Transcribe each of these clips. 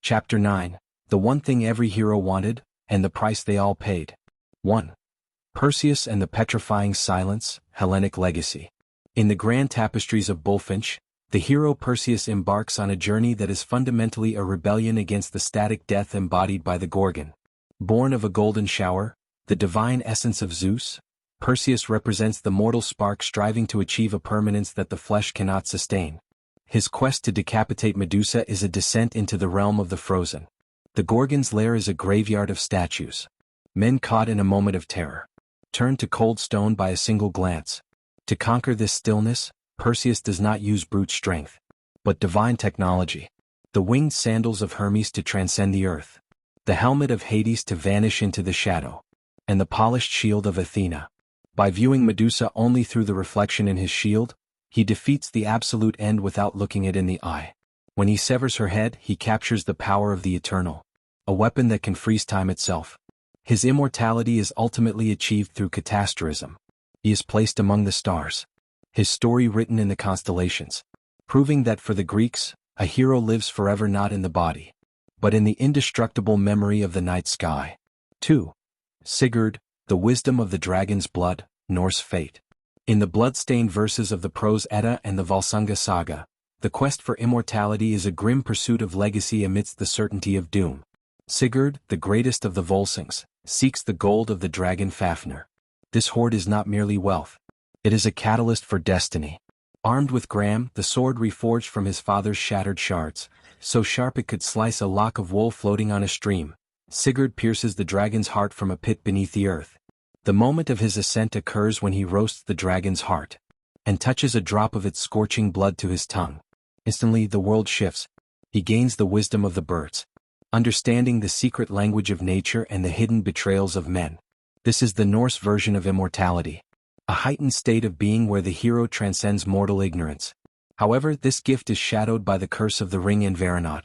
Chapter 9. The one thing every hero wanted, and the price they all paid. 1. Perseus and the Petrifying Silence, Hellenic Legacy. In the grand tapestries of Bulfinch, the hero Perseus embarks on a journey that is fundamentally a rebellion against the static death embodied by the Gorgon. Born of a golden shower, the divine essence of Zeus, Perseus represents the mortal spark striving to achieve a permanence that the flesh cannot sustain. His quest to decapitate Medusa is a descent into the realm of the frozen. The Gorgon's lair is a graveyard of statues. Men caught in a moment of terror, turned to cold stone by a single glance. To conquer this stillness, Perseus does not use brute strength, but divine technology. The winged sandals of Hermes to transcend the earth, the helmet of Hades to vanish into the shadow, and the polished shield of Athena. By viewing Medusa only through the reflection in his shield, he defeats the absolute end without looking it in the eye. When he severs her head, he captures the power of the eternal, a weapon that can freeze time itself. His immortality is ultimately achieved through catastrophism. He is placed among the stars, his story written in the constellations, proving that for the Greeks, a hero lives forever not in the body, but in the indestructible memory of the night sky. 2. Sigurd, the wisdom of the dragon's blood, Norse fate. In the blood-stained verses of the Prose Edda and the Volsunga saga, the quest for immortality is a grim pursuit of legacy amidst the certainty of doom. Sigurd, the greatest of the Volsungs, seeks the gold of the dragon Fafnir. This hoard is not merely wealth. It is a catalyst for destiny. Armed with Gram, the sword reforged from his father's shattered shards, so sharp it could slice a lock of wool floating on a stream, Sigurd pierces the dragon's heart from a pit beneath the earth. The moment of his ascent occurs when he roasts the dragon's heart, and touches a drop of its scorching blood to his tongue. Instantly the world shifts. He gains the wisdom of the birds, understanding the secret language of nature and the hidden betrayals of men. This is the Norse version of immortality, a heightened state of being where the hero transcends mortal ignorance. However, this gift is shadowed by the curse of the ring and Varanot.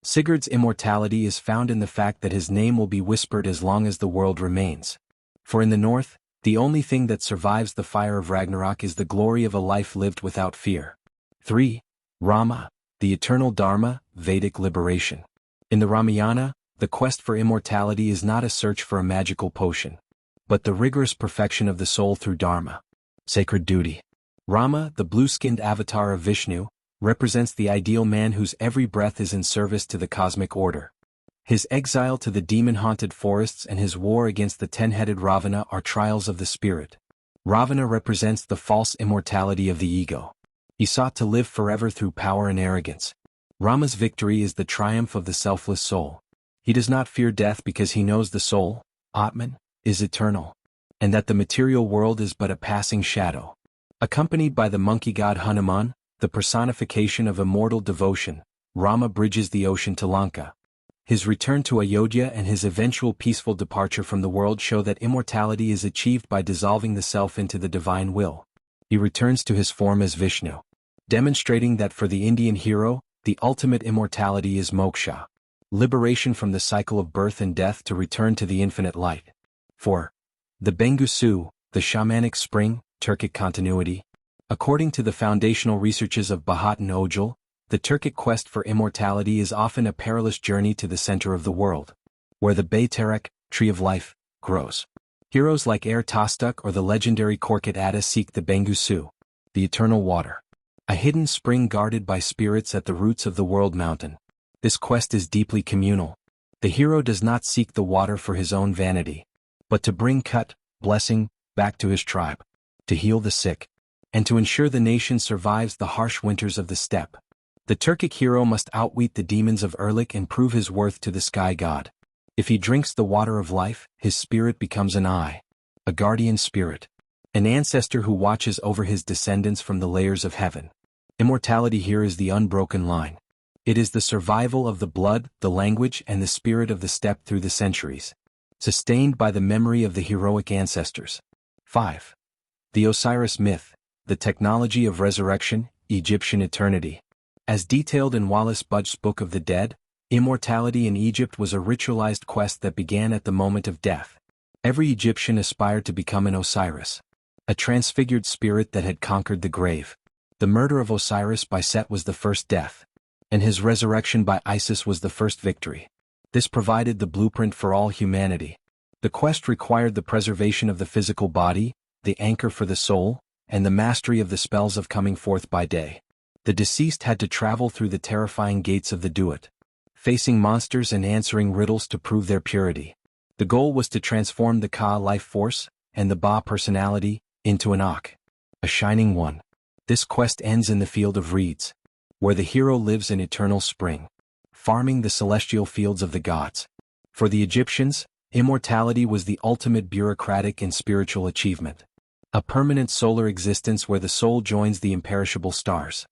Sigurd's immortality is found in the fact that his name will be whispered as long as the world remains. For in the north, the only thing that survives the fire of Ragnarok is the glory of a life lived without fear. 3. Rama, the eternal Dharma, Vedic liberation. In the Ramayana, the quest for immortality is not a search for a magical potion, but the rigorous perfection of the soul through Dharma, sacred duty. Rama, the blue-skinned avatar of Vishnu, represents the ideal man whose every breath is in service to the cosmic order. His exile to the demon-haunted forests and his war against the ten-headed Ravana are trials of the spirit. Ravana represents the false immortality of the ego. He sought to live forever through power and arrogance. Rama's victory is the triumph of the selfless soul. He does not fear death because he knows the soul, Atman, is eternal, and that the material world is but a passing shadow. Accompanied by the monkey god Hanuman, the personification of immortal devotion, Rama bridges the ocean to Lanka. His return to Ayodhya and his eventual peaceful departure from the world show that immortality is achieved by dissolving the self into the divine will. He returns to his form as Vishnu, demonstrating that for the Indian hero, the ultimate immortality is moksha, liberation from the cycle of birth and death to return to the infinite light. 4. The Bengusu, the shamanic spring, Turkic continuity. According to the foundational researches of Bahat and Ojal, the Turkic quest for immortality is often a perilous journey to the center of the world, where the Bayterek, tree of life, grows. Heroes like Er Tastuk or the legendary Korkut Atta seek the Bengusu, the eternal water, a hidden spring guarded by spirits at the roots of the world mountain. This quest is deeply communal. The hero does not seek the water for his own vanity, but to bring Kut, blessing, back to his tribe, to heal the sick, and to ensure the nation survives the harsh winters of the steppe. The Turkic hero must outwit the demons of Erlik and prove his worth to the sky god. If he drinks the water of life, his spirit becomes an eye, a guardian spirit, an ancestor who watches over his descendants from the layers of heaven. Immortality here is the unbroken line. It is the survival of the blood, the language, and the spirit of the steppe through the centuries, sustained by the memory of the heroic ancestors. 5. The Osiris myth, the technology of resurrection, Egyptian eternity. As detailed in Wallace Budge's Book of the Dead, immortality in Egypt was a ritualized quest that began at the moment of death. Every Egyptian aspired to become an Osiris, a transfigured spirit that had conquered the grave. The murder of Osiris by Set was the first death. and his resurrection by Isis was the first victory. This provided the blueprint for all humanity. The quest required the preservation of the physical body, the anchor for the soul, and the mastery of the spells of coming forth by day. The deceased had to travel through the terrifying gates of the Duat, facing monsters and answering riddles to prove their purity. The goal was to transform the Ka life force, and the Ba personality, into an Ak, a shining one. This quest ends in the field of reeds, where the hero lives in eternal spring, farming the celestial fields of the gods. For the Egyptians, immortality was the ultimate bureaucratic and spiritual achievement. A permanent solar existence where the soul joins the imperishable stars.